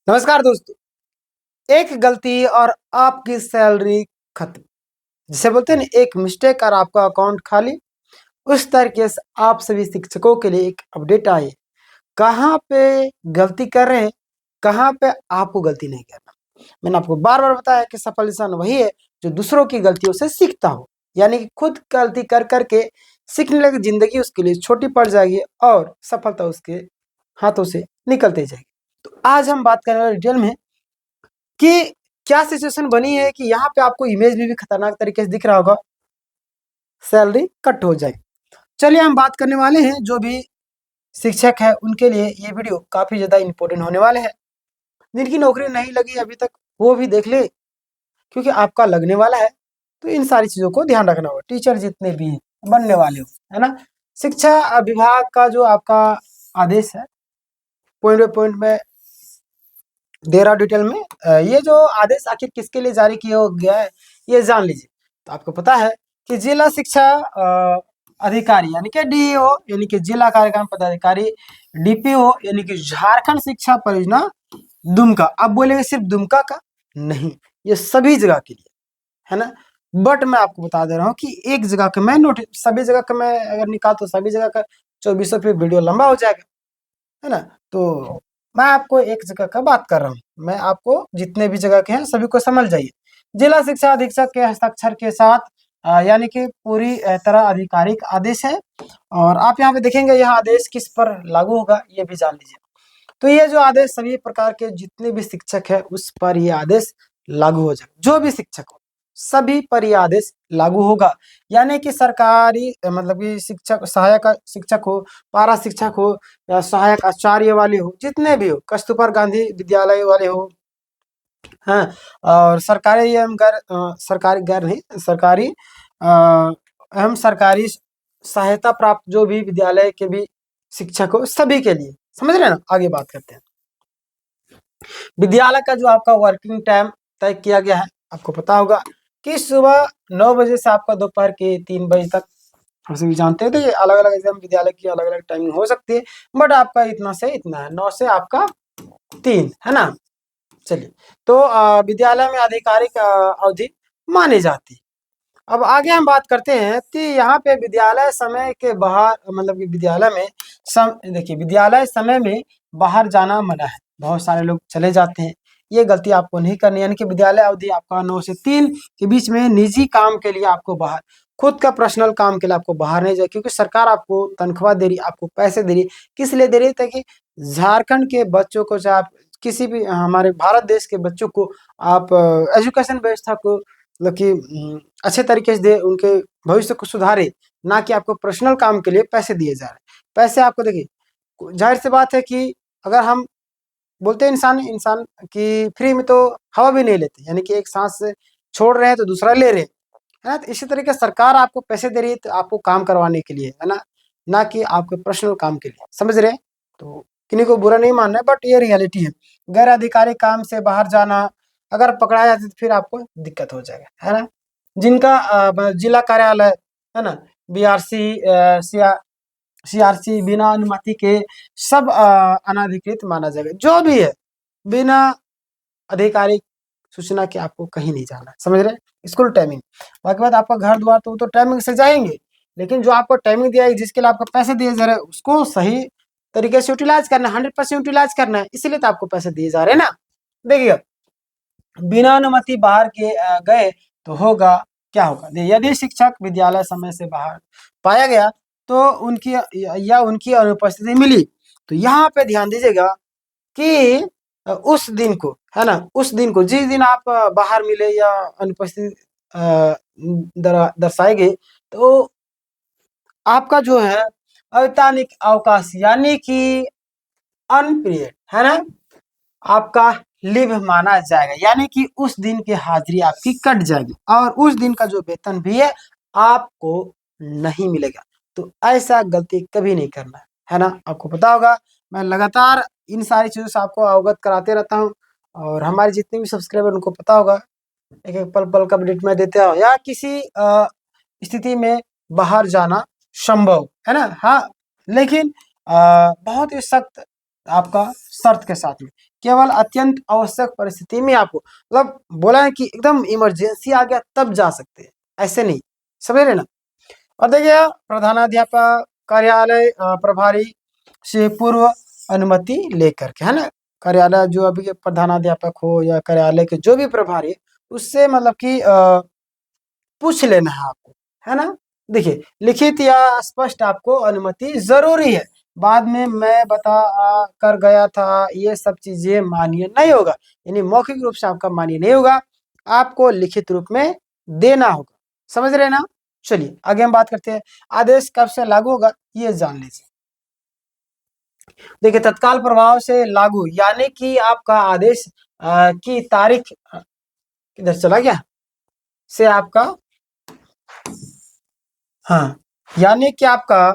नमस्कार दोस्तों। एक गलती और आपकी सैलरी खत्म। जिसे बोलते हैं ना, एक मिस्टेक और आपका अकाउंट खाली। उस तरीके से आप सभी शिक्षकों के लिए एक अपडेट आई है। कहाँ पे गलती कर रहे हैं, कहाँ पे आपको गलती नहीं करना। मैंने आपको बार बार बताया कि सफल इंसान वही है जो दूसरों की गलतियों से सीखता हो। यानी कि खुद गलती कर करके सीखने लगे, जिंदगी उसके लिए छोटी पड़ जाएगी और सफलता उसके हाथों से निकलते जाएगी। तो आज हम बात करेंगे डिटेल में कि क्या सिचुएशन बनी है कि यहाँ पे आपको इमेज में भी खतरनाक तरीके से दिख रहा होगा, सैलरी कट हो जाए। चलिए हम बात करने वाले हैं जो भी शिक्षक है उनके लिए ये वीडियो काफी ज्यादा इंपॉर्टेंट होने वाले हैं। जिनकी नौकरी नहीं लगी अभी तक वो भी देख ले, क्योंकि आपका लगने वाला है। तो इन सारी चीजों को ध्यान रखना होगा, टीचर जितने भी हैं, बनने वाले हो, है ना। शिक्षा विभाग का जो आपका आदेश है, पॉइंट बाय पॉइंट में दे रहा हूं डिटेल में। ये जो आदेश आखिर किसके लिए जारी किया गया है ये जान लीजिए। तो आपको पता है कि जिला शिक्षा अधिकारी यानी कि डीईओ यानी कि जिला कार्यक्रम पदाधिकारी, डीपीओ यानी कि झारखंड शिक्षा परियोजना दुमका। अब बोलेंगे सिर्फ दुमका का नहीं, ये सभी जगह के लिए है ना। बट मैं आपको बता दे रहा हूँ कि एक जगह का मैं नोट, सभी जगह का मैं अगर निकाल तो सभी जगह का 2400 पे वीडियो लंबा हो जाएगा, है ना। तो मैं आपको एक जगह का बात कर रहा हूँ, मैं आपको जितने भी जगह के हैं सभी को समझ जाइए। जिला शिक्षा अधीक्षक के हस्ताक्षर के साथ यानी कि पूरी तरह आधिकारिक आदेश है। और आप यहाँ पे देखेंगे यह आदेश किस पर लागू होगा ये भी जान लीजिए। तो ये जो आदेश सभी प्रकार के जितने भी शिक्षक है उस पर ये आदेश लागू हो जाएगा। जो भी शिक्षक हो सभी पर ये आदेश लागू होगा। यानी कि सरकारी मतलब कि शिक्षक, सहायक शिक्षक हो, पारा शिक्षक हो या सहायक आचार्य वाले हो, जितने भी हो, कस्तूरबा गांधी विद्यालय वाले हो, हाँ, और सरकारी एवं गैर सरकारी गैर नहीं सरकारी एवं सरकारी सहायता प्राप्त जो भी विद्यालय के भी शिक्षक हो, सभी के लिए। समझ रहे हैं ना। आगे बात करते हैं। विद्यालय का जो आपका वर्किंग टाइम तय किया गया है, आपको पता होगा कि सुबह 9 बजे से आपका दोपहर के 3 बजे तक। हम सभी जानते हैं तो ये अलग अलग एग्जाम विद्यालय की अलग अलग टाइमिंग हो सकती है, बट आपका इतना से इतना है, 9 से आपका 3, है ना। चलिए, तो विद्यालय में आधिकारिक अवधि मानी जाती है। अब आगे हम बात करते हैं कि यहाँ पे विद्यालय समय के बाहर मतलब कि विद्यालय में देखिए, विद्यालय समय में बाहर जाना मना है। बहुत सारे लोग चले जाते हैं, ये गलती आपको नहीं करनी। यानी कि विद्यालय अवधि आपका 9 से 3 के बीच में निजी काम के लिए आपको बाहर, खुद का पर्सनल काम के लिए आपको बाहर नहीं जाए, क्योंकि सरकार आपको तनख्वाह दे रही, आपको पैसे दे रही। किस लिए दे रही है? ताकि झारखंड के बच्चों को, चाहे आप किसी भी हमारे भारत देश के बच्चों को आप एजुकेशन व्यवस्था को मतलब कि अच्छे तरीके से दे, उनके भविष्य को सुधारे, ना कि आपको पर्सनल काम के लिए पैसे दिए जा रहे हैं। पैसे आपको देखिए, जाहिर सी बात है कि अगर हम बोलते हैं इंसान इंसान की फ्री में तो हवा भी नहीं लेते, यानी कि एक सांस से छोड़ रहे हैं तो दूसरा ले रहे हैं, है ना। तो इसी तरीके सरकार आपको पैसे दे रही है तो आपको काम करवाने के लिए, है ना, ना कि आपके पर्सनल काम के लिए। समझ रहे हैं। तो किन्हीं को बुरा नहीं मानना है, बट ये रियलिटी है। गैर आधिकारिक काम से बाहर जाना अगर पकड़ा जाता है तो फिर आपको दिक्कत हो जाएगा, है ना। जिनका जिला कार्यालय, है ना, बीआरसी सीआरसी बिना अनुमति के सब अनाधिकृत माना जाएगा। जो भी है बिना आधिकारिक सूचना के आपको कहीं नहीं जाना है। समझ रहे हैं। स्कूल टाइमिंग, बाकी बात आपका घर द्वार तो वो तो टाइमिंग से जाएंगे, लेकिन जो आपको टाइमिंग दिया है जिसके लिए आपको पैसे दिए जा रहे हैं उसको सही तरीके से यूटिलाइज करना है, 100% यूटिलाइज करना है, इसीलिए तो आपको पैसे दिए जा रहे हैं ना। देखिए, बिना अनुमति बाहर के गए तो होगा, क्या होगा। यदि शिक्षक विद्यालय समय से बाहर पाया गया तो उनकी या उनकी अनुपस्थिति मिली, तो यहाँ पे ध्यान दीजिएगा कि उस दिन को, है ना, उस दिन को जिस दिन आप बाहर मिले या अनुपस्थित दर्शाए गए, तो आपका जो है अवैतनिक अवकाश यानी कि अनपीरियड, है ना, आपका लीव माना जाएगा। यानी कि उस दिन की हाजिरी आपकी कट जाएगी और उस दिन का जो वेतन भी है आपको नहीं मिलेगा। तो ऐसा गलती कभी नहीं करना है ना। आपको पता होगा मैं लगातार इन सारी चीजों से आपको अवगत कराते रहता हूँ, और हमारे जितने भी सब्सक्राइबर उनको पता होगा एक एक पल पल का अपडेट मैं देते हूँ। या किसी स्थिति में बाहर जाना संभव है ना, हाँ, लेकिन बहुत ही सख्त आपका शर्त के साथ में। केवल अत्यंत आवश्यक परिस्थिति में आपको, मतलब बोला है कि एकदम इमरजेंसी आ गया तब जा सकते हैं, ऐसे नहीं, समझ रहे ना। और देखिए प्रधानाध्यापक कार्यालय प्रभारी से पूर्व अनुमति लेकर के, है ना। कार्यालय जो अभी के प्रधानाध्यापक हो या कार्यालय के जो भी प्रभारी है, उससे मतलब कि पूछ लेना है आपको, है ना। देखिए लिखित या स्पष्ट आपको अनुमति जरूरी है, बाद में मैं बता कर गया था ये सब चीजें मान्य नहीं होगा, यानी मौखिक रूप से आपका मान्य नहीं होगा, आपको लिखित रूप में देना होगा, समझ रहे ना। चलिए आगे हम बात करते हैं, आदेश कब से लागू होगा ये जान लीजिए। देखिए तत्काल प्रभाव से लागू, यानी कि आपका आदेश की तारीख किधर चला गया से आपका, हाँ, यानी कि आपका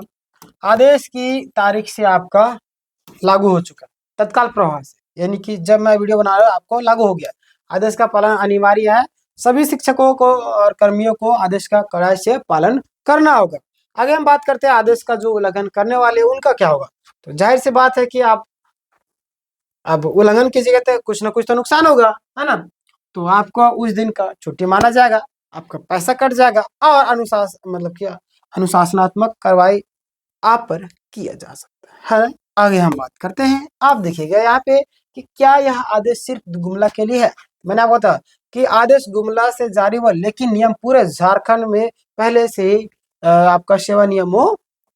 आदेश की तारीख से आपका लागू हो चुका तत्काल प्रभाव से, यानी कि जब मैं वीडियो बना रहा हूँ आपको लागू हो गया। आदेश का पालन अनिवार्य है, सभी शिक्षकों को और कर्मियों को आदेश का कड़ाई से पालन करना होगा। आगे हम बात करते हैं आदेश का जो उल्लंघन करने वाले उनका क्या होगा। तो जाहिर सी बात है कि आप अब उल्लंघन कीजिएगा तो कुछ ना कुछ तो नुकसान होगा, है ना। तो आपको उस दिन का छुट्टी माना जाएगा, आपका पैसा कट जाएगा और मतलब क्या अनुशासनात्मक कार्रवाई आप पर किया जा सकता है। आगे हम बात करते हैं, आप देखिएगा यहाँ पे कि क्या यह आदेश सिर्फ गुमला के लिए है। मैंने आपको बताया कि आदेश गुमला से जारी हुआ, लेकिन नियम पूरे झारखंड में पहले से ही आपका सेवा नियमों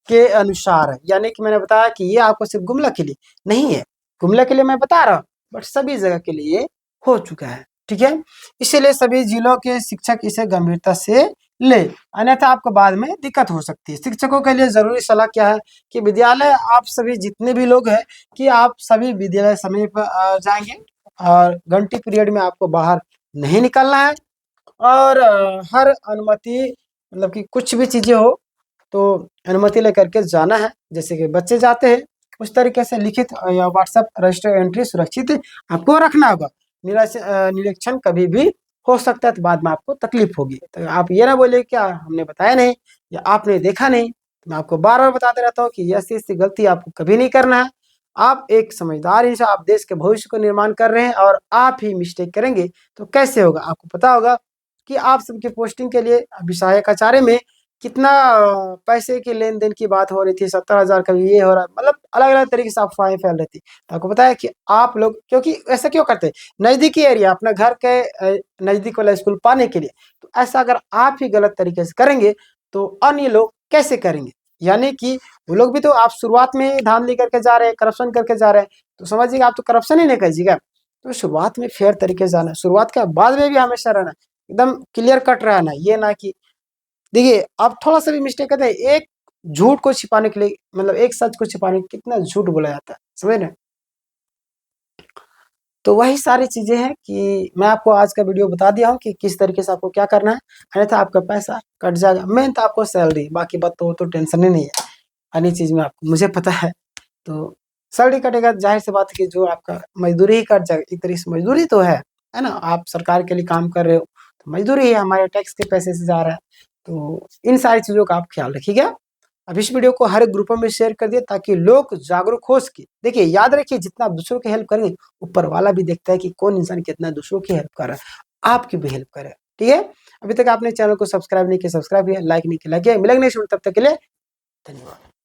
के अनुसार है, यानी कि मैंने बताया कि ये आपको सिर्फ गुमला के लिए नहीं है, गुमला के लिए मैं बता रहा हूँ बट सभी जगह के लिए हो चुका है, ठीक है। इसीलिए सभी जिलों के शिक्षक इसे गंभीरता से ले, अन्यथा आपको बाद में दिक्कत हो सकती है। शिक्षकों के लिए जरूरी सलाह क्या है कि विद्यालय आप सभी जितने भी लोग हैं कि आप सभी विद्यालय समय पर जाएंगे और घंटी पीरियड में आपको बाहर नहीं निकलना है, और हर अनुमति मतलब कि कुछ भी चीजें हो तो अनुमति लेकर के जाना है, जैसे कि बच्चे जाते हैं उस तरीके से लिखित या व्हाट्सएप रजिस्टर एंट्री सुरक्षित आपको रखना होगा। निरीक्षण कभी भी हो सकता है तो बाद में आपको तकलीफ होगी, तो आप ये ना बोले क्या हमने बताया नहीं या आपने देखा नहीं। तो मैं आपको बार बार बताते रहता हूँ कि ऐसी गलती आपको कभी नहीं करना है। आप एक समझदार इंसान, आप देश के भविष्य को निर्माण कर रहे हैं और आप ही मिस्टेक करेंगे तो कैसे होगा। आपको पता होगा कि आप सबके पोस्टिंग के लिए अभी सहायक आचार्य में कितना पैसे की लेन देन की बात हो रही थी, 70,000 का ये हो रहा है, मतलब अलग अलग तरीके से अफवाहें फैल रही थी। तो आपको पता है कि आप लोग क्योंकि ऐसा क्यों करते हैं, नजदीकी एरिया अपना घर के नजदीक वाला स्कूल पाने के लिए, तो ऐसा अगर आप ही गलत तरीके से करेंगे तो अन्य लोग कैसे करेंगे। यानी कि वो लोग भी तो आप शुरुआत में धांधली करके जा रहे हैं, करप्शन करके जा रहे हैं, तो समझिएगा आप तो करप्शन ही नहीं कीजिएगा। तो शुरुआत में फेयर तरीके से जाना, शुरुआत के बाद में भी हमेशा रहना, एकदम क्लियर कट रहना, ये ना कि देखिए आप थोड़ा सा भी मिस्टेक करते हैं, एक झूठ को छिपाने के लिए, मतलब एक सच को छिपाने के लिए कितना झूठ बोला जाता है, समझ रहे हैं। तो वही सारी चीजें हैं कि मैं आपको आज का वीडियो बता दिया हूँ कि किस तरीके से आपको क्या करना है, अन्यथा आपका पैसा कट जाएगा। मेन तो आपको सैलरी, बाकी बात तो टेंशन ही नहीं है, अन्य चीज में आपको मुझे पता है। तो सैलरी कटेगा, जाहिर सी बात है कि जो आपका मजदूरी ही कट जाएगा, एक तरीके से मजदूरी तो है ना। आप सरकार के लिए काम कर रहे हो तो मजदूरी है, हमारे टैक्स के पैसे से जा रहा है। तो इन सारी चीजों का आप ख्याल रखिएगा। अब इस वीडियो को हर एक ग्रुपों में शेयर कर दिए ताकि लोग जागरूक हो सके। देखिए याद रखिए, जितना आप दूसरों की हेल्प करेंगे ऊपर वाला भी देखता है कि कौन इंसान कितना दूसरों की हेल्प कर रहा है, आपकी भी हेल्प करे, ठीक है। अभी तक आपने चैनल को सब्सक्राइब नहीं किया, सब्सक्राइब किया, लाइक नहीं किया, लाइक किया। मिलेंगे नेक्स्ट वीडियो, तब तक के लिए धन्यवाद।